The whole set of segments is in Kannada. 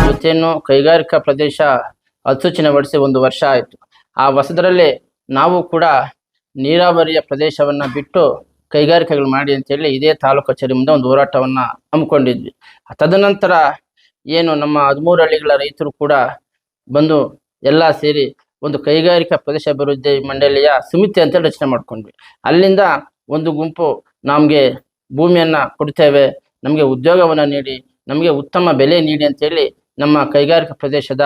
ಜೊತೆಯನ್ನು ಕೈಗಾರಿಕಾ ಪ್ರದೇಶ ಅಧಿಸೂಚನೆಗೊಳಿಸಿ 1 ವರ್ಷ ಆಯಿತು. ಆ ವರ್ಷದಲ್ಲೇ ನಾವು ಕೂಡ ನೀರಾವರಿಯ ಪ್ರದೇಶವನ್ನ ಬಿಟ್ಟು ಕೈಗಾರಿಕೆಗಳು ಮಾಡಿ ಅಂತೇಳಿ ಇದೇ ತಾಲೂಕು ಕಚೇರಿ ಮುಂದೆ ಒಂದು ಹೋರಾಟವನ್ನ ಹಮ್ಮಿಕೊಂಡಿದ್ವಿ. ತದನಂತರ ಏನು ನಮ್ಮ 13 ಹಳ್ಳಿಗಳ ರೈತರು ಕೂಡ ಬಂದು ಎಲ್ಲ ಸೇರಿ ಒಂದು ಕೈಗಾರಿಕಾ ಪ್ರದೇಶ ಅಭಿವೃದ್ಧಿ ಮಂಡಳಿಯ ಸಮಿತಿ ಅಂತೇಳಿ ರಚನೆ ಮಾಡ್ಕೊಂಡ್ವಿ. ಅಲ್ಲಿಂದ ಒಂದು ಗುಂಪು ನಮಗೆ ಭೂಮಿಯನ್ನ ಕೊಡ್ತೇವೆ, ನಮಗೆ ಉದ್ಯೋಗವನ್ನ ನೀಡಿ, ನಮಗೆ ಉತ್ತಮ ಬೆಲೆ ನೀಡಿ ಅಂತೇಳಿ ನಮ್ಮ ಕೈಗಾರಿಕಾ ಪ್ರದೇಶದ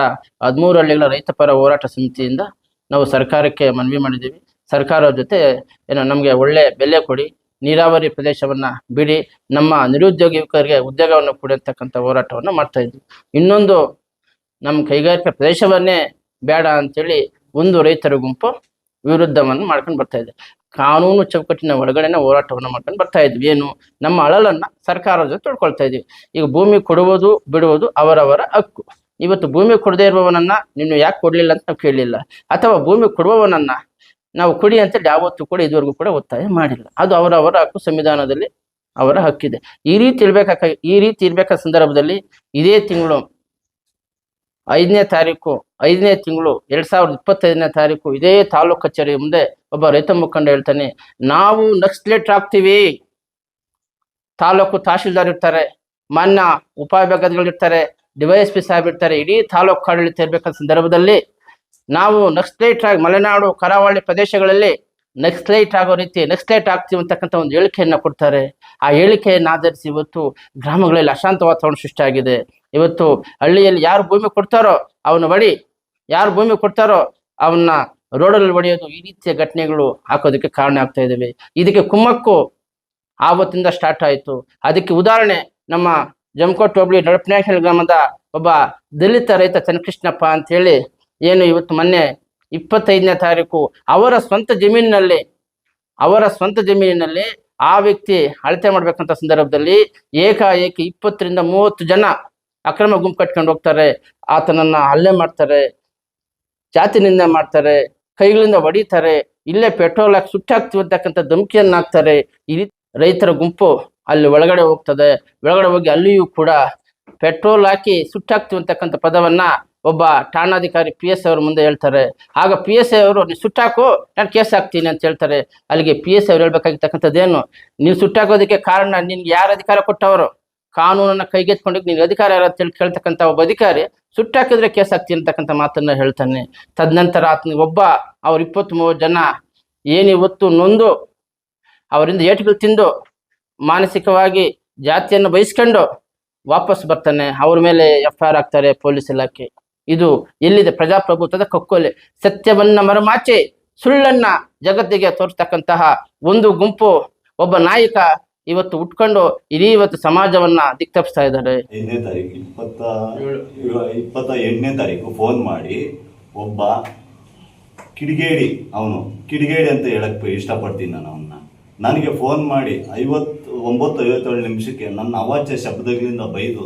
13 ಹಳ್ಳಿಗಳ ರೈತ ಪರ ಹೋರಾಟ ಸಮಿತಿಯಿಂದ ನಾವು ಸರ್ಕಾರಕ್ಕೆ ಮನವಿ ಮಾಡಿದ್ದೀವಿ. ಸರ್ಕಾರದ ಜೊತೆ ಏನೋ ನಮಗೆ ಒಳ್ಳೆ ಬೆಲೆ ಕೊಡಿ, ನೀರಾವರಿ ಪ್ರದೇಶವನ್ನ ಬಿಡಿ, ನಮ್ಮ ನಿರುದ್ಯೋಗಿ ಯುವಕರಿಗೆ ಉದ್ಯೋಗವನ್ನು ಕೊಡಿ ಅಂತಕ್ಕಂಥ ಹೋರಾಟವನ್ನು ಮಾಡ್ತಾ ಇದ್ವಿ. ಇನ್ನೊಂದು ನಮ್ಮ ಕೈಗಾರಿಕಾ ಪ್ರದೇಶವನ್ನೇ ಬೇಡ ಅಂತೇಳಿ ಒಂದು ರೈತರ ಗುಂಪು ವಿರುದ್ಧವನ್ನು ಮಾಡ್ಕೊಂಡು ಬರ್ತಾ ಇದೆ. ಕಾನೂನು ಚೌಕಟ್ಟಿನ ಒಳಗಡೆನೆ ಹೋರಾಟವನ್ನು ಮಾಡ್ಕೊಂಡು ಬರ್ತಾ ಇದ್ವಿ. ಏನು ನಮ್ಮ ಅಳಲನ್ನ ಸರ್ಕಾರದ ಜೊತೆ ತೊಡ್ಕೊಳ್ತಾ ಇದ್ವಿ. ಈಗ ಭೂಮಿ ಕೊಡುವುದು ಬಿಡುವುದು ಅವರವರ ಹಕ್ಕು. ಇವತ್ತು ಭೂಮಿ ಕೊಡದೇ ಇರುವವನನ್ನ ನೀನು ಯಾಕೆ ಕೊಡ್ಲಿಲ್ಲ ಅಂತ ನಾವು ಕೇಳಲಿಲ್ಲ, ಅಥವಾ ಭೂಮಿ ಕೊಡುವವನನ್ನ ನಾವು ಕೊಡಿ ಅಂತೇಳಿ ಯಾವತ್ತೂ ಕೂಡ ಇದುವರೆಗೂ ಕೂಡ ಒತ್ತಾಯ ಮಾಡಿಲ್ಲ. ಅದು ಅವರವರ ಹಕ್ಕು, ಸಂವಿಧಾನದಲ್ಲಿ ಅವರ ಹಕ್ಕಿದೆ. ಈ ರೀತಿ ಇರ್ಬೇಕಾದ ಸಂದರ್ಭದಲ್ಲಿ ಇದೇ ತಿಂಗಳು 5ನೇ ತಾರೀಕು 2025ನೇ ತಾರೀಕು ಇದೇ ತಾಲೂಕು ಕಚೇರಿ ಮುಂದೆ ಒಬ್ಬ ರೈತ ಮುಖಂಡ ಹೇಳ್ತಾನೆ, ನಾವು ನಕ್ಸಲೇಟ್ ಆಗ್ತೀವಿ. ತಾಲೂಕು ತಹಶೀಲ್ದಾರ್ ಇರ್ತಾರೆ, ಮಾನ್ಯ ಉಪವಿಭಾಗಾಧಿಕಾರಿಗಳಿರ್ತಾರೆ, ಡಿವೈಎಸ್ಪಿ ಸಾಹೇಬ್ ಇರ್ತಾರೆ, ಇಡೀ ತಾಲೂಕು ಆಡಳಿತ ಇರಬೇಕಾದ ಸಂದರ್ಭದಲ್ಲಿ ನಾವು ನಕ್ಸಲೇಟ್ ಆಗಿ ಮಲೆನಾಡು ಕರಾವಳಿ ಪ್ರದೇಶಗಳಲ್ಲಿ ನಕ್ಸಲೇಟ್ ಆಗೋ ರೀತಿ ನಕ್ಸಲೇಟ್ ಆಗ್ತೀವಿ ಅಂತಕ್ಕಂಥ ಒಂದು ಹೇಳಿಕೆಯನ್ನ ಕೊಡ್ತಾರೆ. ಆ ಹೇಳಿಕೆಯನ್ನು ಆಧರಿಸಿ ಇವತ್ತು ಗ್ರಾಮಗಳಲ್ಲಿ ಅಶಾಂತ ವಾತಾವರಣ ಸೃಷ್ಟಿಯಾಗಿದೆ. ಇವತ್ತು ಹಳ್ಳಿಯಲ್ಲಿ ಯಾರು ಭೂಮಿ ಕೊಡ್ತಾರೋ ಅವನು ಬಡಿ, ಯಾರು ಭೂಮಿ ಕೊಡ್ತಾರೋ ಅವನ್ನ ರೋಡಲ್ಲಿ ಹೊಡೆಯೋದು, ಈ ರೀತಿಯ ಘಟನೆಗಳು ಹಾಕೋದಕ್ಕೆ ಕಾರಣ ಆಗ್ತಾ ಇದ್ದಾವೆ. ಇದಕ್ಕೆ ಕುಮ್ಮಕ್ಕು ಆವತ್ತಿಂದ ಸ್ಟಾರ್ಟ್ ಆಯಿತು. ಅದಕ್ಕೆ ಉದಾಹರಣೆ ನಮ್ಮ ಜಮಕೋಟ್ ಹೋಬಳಿ ನಡಪನಾಯಕನಹಳ್ಳಿ ಗ್ರಾಮದ ಒಬ್ಬ ದಲಿತ ರೈತ ಚನ್ನಕೃಷ್ಣಪ್ಪ ಅಂತ ಹೇಳಿ ಏನು ಇವತ್ತು ಮೊನ್ನೆ 25ನೇ ತಾರೀಕು ಅವರ ಸ್ವಂತ ಜಮೀನಿನಲ್ಲಿ ಆ ವ್ಯಕ್ತಿ ಅಳತೆ ಮಾಡ್ಬೇಕಂತ ಸಂದರ್ಭದಲ್ಲಿ ಏಕಾಏಕಿ 20ರಿಂದ 30 ಜನ ಅಕ್ರಮ ಗುಂಪು ಕಟ್ಕೊಂಡು ಹೋಗ್ತಾರೆ. ಆತನನ್ನ ಹಲ್ಲೆ ಮಾಡ್ತಾರೆ, ಜಾತಿ ನಿಂದೆ ಮಾಡ್ತಾರೆ, ಕೈಗಳಿಂದ ಹೊಡಿತಾರೆ, ಇಲ್ಲೇ ಪೆಟ್ರೋಲ್ ಹಾಕಿ ಸುಟ್ಟಾಕ್ತಿವಿ ಅಂತಕ್ಕಂಥ ಧಮಕಿಯನ್ನ ಹಾಕ್ತಾರೆ. ಈ ರೀತಿ ರೈತರ ಗುಂಪು ಅಲ್ಲಿ ಒಳಗಡೆ ಹೋಗ್ತದೆ. ಒಳಗಡೆ ಹೋಗಿ ಅಲ್ಲಿಯೂ ಕೂಡ ಪೆಟ್ರೋಲ್ ಹಾಕಿ ಸುಟ್ಟಾಕ್ತಿವಿ ಅಂತಕ್ಕಂಥ ಪದವನ್ನ ಒಬ್ಬ ಠಾಣಾಧಿಕಾರಿ PSI ಅವ್ರ ಮುಂದೆ ಹೇಳ್ತಾರೆ. ಆಗ PSI ಅವರು ನೀವು ಸುಟ್ಟಾಕು, ನಾನು ಕೇಸ್ ಹಾಕ್ತೀನಿ ಅಂತ ಹೇಳ್ತಾರೆ. ಅಲ್ಲಿಗೆ PSI ಅವ್ರು ಹೇಳ್ಬೇಕಾಗಿರ್ತಕ್ಕಂಥದ್ದೇನು, ನೀವು ಸುಟ್ಟಾಕೋದಕ್ಕೆ ಕಾರಣ ನಿನ್ಗೆ ಯಾರು ಅಧಿಕಾರ ಕೊಟ್ಟವರು, ಕಾನೂನನ್ನ ಕೈಗೆತ್ಕೊಂಡಿದ್ದು ನಿನ್ಗೆ ಅಧಿಕಾರ ಯಾರು ಅಂತ ಕೇಳ್ತಕ್ಕಂಥ ಒಬ್ಬ ಅಧಿಕಾರಿ ಸುಟ್ಟಾಕಿದ್ರೆ ಕೇಸ್ ಹಾಕ್ತೀನಿ ಅಂತಕ್ಕಂಥ ಮಾತನ್ನ ಹೇಳ್ತಾನೆ. ತದನಂತರ ಆತನಿಗೆ ಒಬ್ಬ ಅವ್ರ 20-30 ಜನ ಏನಿವತ್ತು ನೊಂದು ಅವರಿಂದ ಏಟುಗಳು ತಿಂದು ಮಾನಸಿಕವಾಗಿ ಜಾತಿಯನ್ನು ಬಯಸ್ಕೊಂಡು ವಾಪಸ್ ಬರ್ತಾನೆ. ಅವ್ರ ಮೇಲೆ FIR ಆಗ್ತಾರೆ ಪೊಲೀಸ್ ಇಲಾಖೆ. ಇದು ಎಲ್ಲಿದೆ ಪ್ರಜಾಪ್ರಭುತ್ವದ ಕಕ್ಕೊಲೆ. ಸತ್ಯವನ್ನ ಮರೆಮಾಚಿ ಸುಳ್ಳನ್ನ ಜಗತ್ತಿಗೆ ತೋರಿಸ್ತಕ್ಕಂತಹ ಒಂದು ಗುಂಪು, ಒಬ್ಬ ನಾಯಕ ಇವತ್ತು ಉಟ್ಕೊಂಡು ಇಡೀ ಇವತ್ತು ಸಮಾಜವನ್ನ ದಿಕ್ತಪ್ಪಿಸ್ತಾ ಇದ್ದಾರೆ. 28ನೇ ತಾರೀಕು ಫೋನ್ ಮಾಡಿ ಒಬ್ಬ ಕಿಡಿಗೇಡಿ ಅಂತ ಹೇಳಕ್ ಇಷ್ಟಪಡ್ತೀನಿ ನಾನು. ನನಗೆ ಫೋನ್ ಮಾಡಿ 9:57 ನಿಮಿಷಕ್ಕೆ ನನ್ನ ಅವಾಚ್ಯ ಶಬ್ದಗಳಿಂದ ಬೈದು,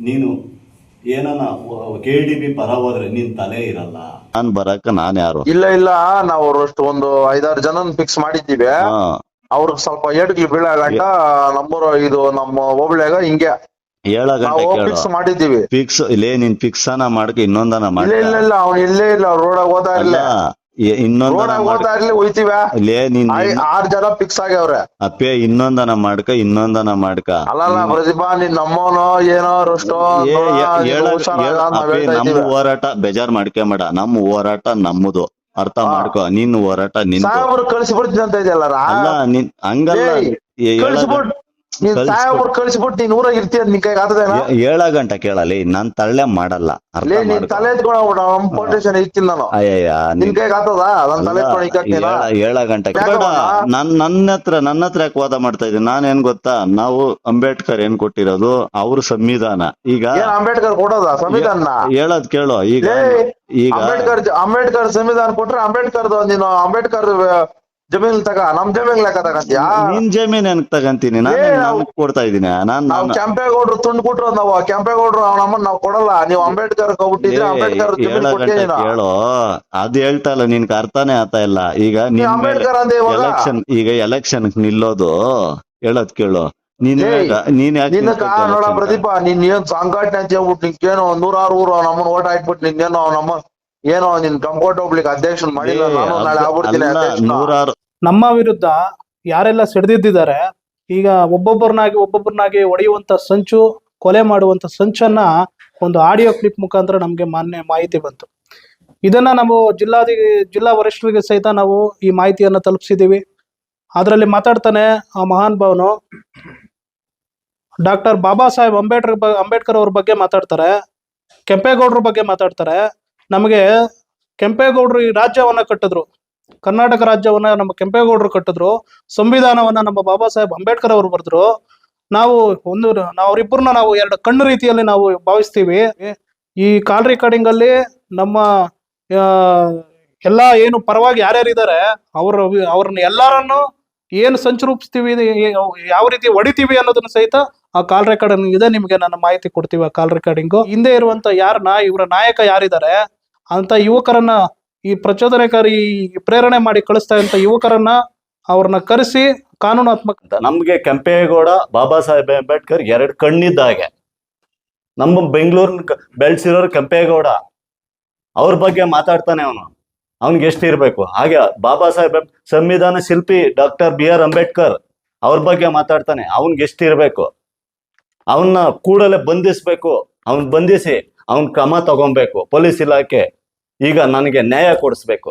ನೀನು ಏನನ KDP ಪರ ಹೋದ್ರೆ ನಿನ್ ತಲೆ ಇರಲ್ಲ, ನಾನ್ ಬರಕ ನಾನ್ ಯಾರು ಇಲ್ಲ ನಾವು ಅಷ್ಟು ಒಂದು 5-6 ಜನ ಫಿಕ್ಸ್ ಮಾಡಿದ್ದೀವಿ. ಅವ್ರಿಗೆ ಸ್ವಲ್ಪ ಏಟುಗಳು ಬೀಳಗಂಟ ನಮ್ಮೂರು ಇದು ನಮ್ಮ ಹೋಬಳಿಯಾಗ ಹಿಂಗೆ ಫಿಕ್ಸ್ ಮಾಡಿದ್ದೀವಿ. ಫಿಕ್ಸ್ ಇಲ್ಲೇ ನೀನ್ ಫಿಕ್ಸ್ ಮಾಡ್ಕ ಇನ್ನೊಂದನ ಮಾಡಿ. ಇಲ್ಲ ಅವ್ನು ಇಲ್ಲೇ ಇಲ್ಲ, ರೋಡಾಗ ಹೋದ ಇರ್ಲಿ, ಹೋಯ್ತಿವ. 6 ಜನ ಫಿಕ್ಸ್ ಆಗ್ಯಾವ್ರೆ. ಅಪ್ಪೆ ಇನ್ನೊಂದನ ಮಾಡ್ಕ ಅಲ್ಲ ಪ್ರತಿಭಾ, ನೀನ್ ನಮ್ಮವನು ಏನೋ ನಮ್ಮ ಹೋರಾಟ ಬೇಜಾರ್ ಮಾಡ್ಕೊಂಬೇಡ. ನಮ್ಮ ಹೋರಾಟ ನಮ್ಮದು, ಅರ್ಥ ಮಾಡ್ಕೊ. ನಿನ್ ಹೋರಾಟ ನಿನ್ ಕಳಿಸ್ಬಿಡ್ತೀನಿ ಅಂತ ಇದೆಯಲ್ಲ. ಅಲ್ಲ ನೀನ್ ಹಂಗಲ್ಲ, ಕಳಿಸ್ಬಿಟ್ಟು ನೀನ್ ಊರಾಗ ಇರ್ತೀಯ, ನಿನ್ ಕೈ ಆಗ್ತದೆ. 7 ಗಂಟೆ ಕೇಳಲಿ, ನಾನ್ ತಳ್ಳೆ ಮಾಡಲ್ಲ. ತಲೆ ಎತ್ಕೊಂಡ್ ನಮ್ ಫೌಂಡೇಶನ್ ಇಕ್ಕಿಲ್ಲ ನಾನು. ನಿನ್ ಕೈ ಆಗ್ತದ? 7 ಗಂಟೆ ನನ್ನ ಹತ್ರ ಯಾಕೆ ವಾದ ಮಾಡ್ತಾ ಇದ್ದೀನಿ? ನಾನೇನ್ ಗೊತ್ತಾ, ನಾವು ಅಂಬೇಡ್ಕರ್ ಏನ್ ಕೊಟ್ಟಿರೋದು ಅವ್ರ ಸಂವಿಧಾನ. ಈಗ ಅಂಬೇಡ್ಕರ್ ಕೊಡೋದ ಸಂವಿಧಾನ? ಹೇಳದ್ ಕೇಳು. ಈಗ ಅಂಬೇಡ್ಕರ್ ಸಂವಿಧಾನ ಕೊಟ್ರೆ ನೀನು ಅಂಬೇಡ್ಕರ್ ಜಮೀನ್ ನಮ್ ಜಮೀನ್ ಲೆಕ್ಕ ತಗಂತೀಯಾ? ನಿನ್ ಜಮೀನ್ ಏನಕ್ ತಗಂತೀನಿ ನಾನು? ನನಗ್ ಕೊಡ್ತಾ ಇದೀನಿ ನಾವು ಕೆಂಪೇಗೌಡರು ತುಂಡು ಕೊಟ್ರು, ನಾವು ಕೆಂಪೇಗೌಡರು ನಮ್ಮನ್ನ ನಾವು ಕೊಡಲ್ಲ. ನೀವು ಅಂಬೇಡ್ಕರ್ ಹೋಗ್ಬಿಟ್ಟಿದ್ರೆ ಅಂಬೇಡ್ಕರ್ ಜಮೀನ್ ಕೊಟ್ಟಿದ್ದೀನ. ಕೇಳೋ, ಅದ್ ಹೇಳ್ತಾ ಇಲ್ಲ, ನಿನ್ಗೆ ಅರ್ಥನೇ ಆಗ್ತಾ ಇಲ್ಲ. ಈಗ ಅಂಬೇಡ್ಕರ್ ಅಂದೆ ಇವಾಗ. ಎಲೆಕ್ಷನ್ ನಿಲ್ಲೋದು ಹೇಳೋದ್ ಕೇಳು. ನೀನ್ ಯಾಕೆ ನೋಡ ಪ್ರದೀಪ, ನೀನ್ ಏನ್ ಸಂಘಟನೆ ಅಂತ ಹೇಳ್ಬಿಟ್ಟು ನಿನ್ಗೇನೋ 106 ಊರು ನಮ್ಮನ್ನ ಓಟ್ ಹಾಕ್ಬಿಟ್ಟು ನಿನ್ಗೇನೋ ಏನೋ ನಿನ್ ಕಂಕೋಟ್ ಹೋಗ್ಲಿಕ್ಕೆ ಅಧ್ಯಕ್ಷನ್ ಮಾಡಿಲ್ಲ. ನಾನು ನಾಳೆ ಆಗ್ಬಿಡ್ತೀನಿ ಅಧ್ಯಕ್ಷ. ನಮ್ಮ ವಿರುದ್ಧ ಯಾರೆಲ್ಲ ಸಿಡಿದಿದ್ದಾರೆ, ಈಗ ಒಬ್ಬೊಬ್ಬರನ್ನಾಗಿ ಹೊಡೆಯುವಂತ ಸಂಚು, ಕೊಲೆ ಮಾಡುವಂತ ಸಂಚನ್ನ ಒಂದು ಆಡಿಯೋ ಕ್ಲಿಪ್ ಮುಖಾಂತರ ನಮ್ಗೆ ಮಾಹಿತಿ ಬಂತು. ಇದನ್ನ ನಾವು ಜಿಲ್ಲಾ ವರಿಷ್ಠರಿಗೆ ಸಹಿತ ನಾವು ಈ ಮಾಹಿತಿಯನ್ನ ತಲುಪಿಸಿದೀವಿ. ಅದರಲ್ಲಿ ಮಾತಾಡ್ತಾನೆ ಆ ಮಹಾನ್ ಭಾವನು ಡಾಕ್ಟರ್ ಬಾಬಾ ಸಾಹೇಬ್ ಅಂಬೇಡ್ಕರ್ ಅವ್ರ ಬಗ್ಗೆ ಮಾತಾಡ್ತಾರೆ, ಕೆಂಪೇಗೌಡರ ಬಗ್ಗೆ ಮಾತಾಡ್ತಾರೆ. ನಮಗೆ ಕೆಂಪೇಗೌಡರು ಈ ರಾಜ್ಯವನ್ನ ಕಟ್ಟಿದ್ರು, ಕರ್ನಾಟಕ ರಾಜ್ಯವನ್ನ ನಮ್ಮ ಕೆಂಪೇಗೌಡರು ಕಟ್ಟಿದ್ರು, ಸಂವಿಧಾನವನ್ನ ನಮ್ಮ ಬಾಬಾ ಸಾಹೇಬ್ ಅಂಬೇಡ್ಕರ್ ಅವರು ಬರೆದ್ರು. ನಾವು ಅವರಿಬ್ಬರನ್ನ ನಾವು ಎರಡು ಕಣ್ಣು ರೀತಿಯಲ್ಲಿ ನಾವು ಭಾವಿಸ್ತೀವಿ. ಈ ಕಾಲ್ ರೆಕಾರ್ಡಿಂಗ್ ಅಲ್ಲಿ ನಮ್ಮ ಎಲ್ಲ ಏನು ಪರವಾಗಿ ಯಾರ್ಯಾರಿದ್ದಾರೆ ಅವ್ರನ್ನ ಎಲ್ಲರನ್ನು ಏನು ಸಂಚು ರೂಪಿಸ್ತೀವಿ, ಯಾವ ರೀತಿ ಹೊಡಿತೀವಿ ಅನ್ನೋದನ್ನ ಸಹಿತ ಆ ಕಾಲ್ ರೆಕಾರ್ಡಿಂಗ್ ಇದೆ. ನಿಮ್ಗೆ ನಾನು ಮಾಹಿತಿ ಕೊಡ್ತೀವಿ ಆ ಕಾಲ್ ರೆಕಾರ್ಡಿಂಗು. ಹಿಂದೆ ಇರುವಂತ ಇವರ ನಾಯಕ ಯಾರಿದ್ದಾರೆ ಅಂತ ಯುವಕರನ್ನ, ಈ ಪ್ರಚೋದನಕಾರಿ ಪ್ರೇರಣೆ ಮಾಡಿ ಕಳಿಸ್ತಾ ಇರುವಂತ ಯುವಕರನ್ನ ಅವ್ರನ್ನ ಕರೆಸಿ ಕಾನೂನಾತ್ಮಕ. ನಮ್ಗೆ ಕೆಂಪೇಗೌಡ, ಬಾಬಾ ಸಾಹೇಬ್ ಅಂಬೇಡ್ಕರ್ ಎರಡು ಕಣ್ಣಿದ್ದ ಹಾಗೆ. ನಮ್ಮ ಬೆಂಗಳೂರಿನ ಬೆಳೆಸಿರೋರು ಕೆಂಪೇಗೌಡ, ಅವ್ರ ಬಗ್ಗೆ ಮಾತಾಡ್ತಾನೆ ಅವನು. ಅವನ್ಗೆ ಎಷ್ಟಿರ್ಬೇಕು. ಹಾಗೆ ಬಾಬಾ ಸಾಹೇಬ್ ಸಂವಿಧಾನ ಶಿಲ್ಪಿ ಡಾಕ್ಟರ್ BR ಅಂಬೇಡ್ಕರ್, ಅವ್ರ ಬಗ್ಗೆ ಮಾತಾಡ್ತಾನೆ. ಅವನ್ಗೆ ಎಷ್ಟಿರ್ಬೇಕು. ಅವನ್ನ ಕೂಡಲೇ ಬಂಧಿಸ್ಬೇಕು. ಅವನ್ ಬಂಧಿಸಿ ಅವನ್ ಕ್ರಮ ತಗೊಬೇಕು. ಪೊಲೀಸ್ ಇಲಾಖೆ ಈಗ ನನಗೆ ನ್ಯಾಯ ಕೊಡಿಸ್ಬೇಕು.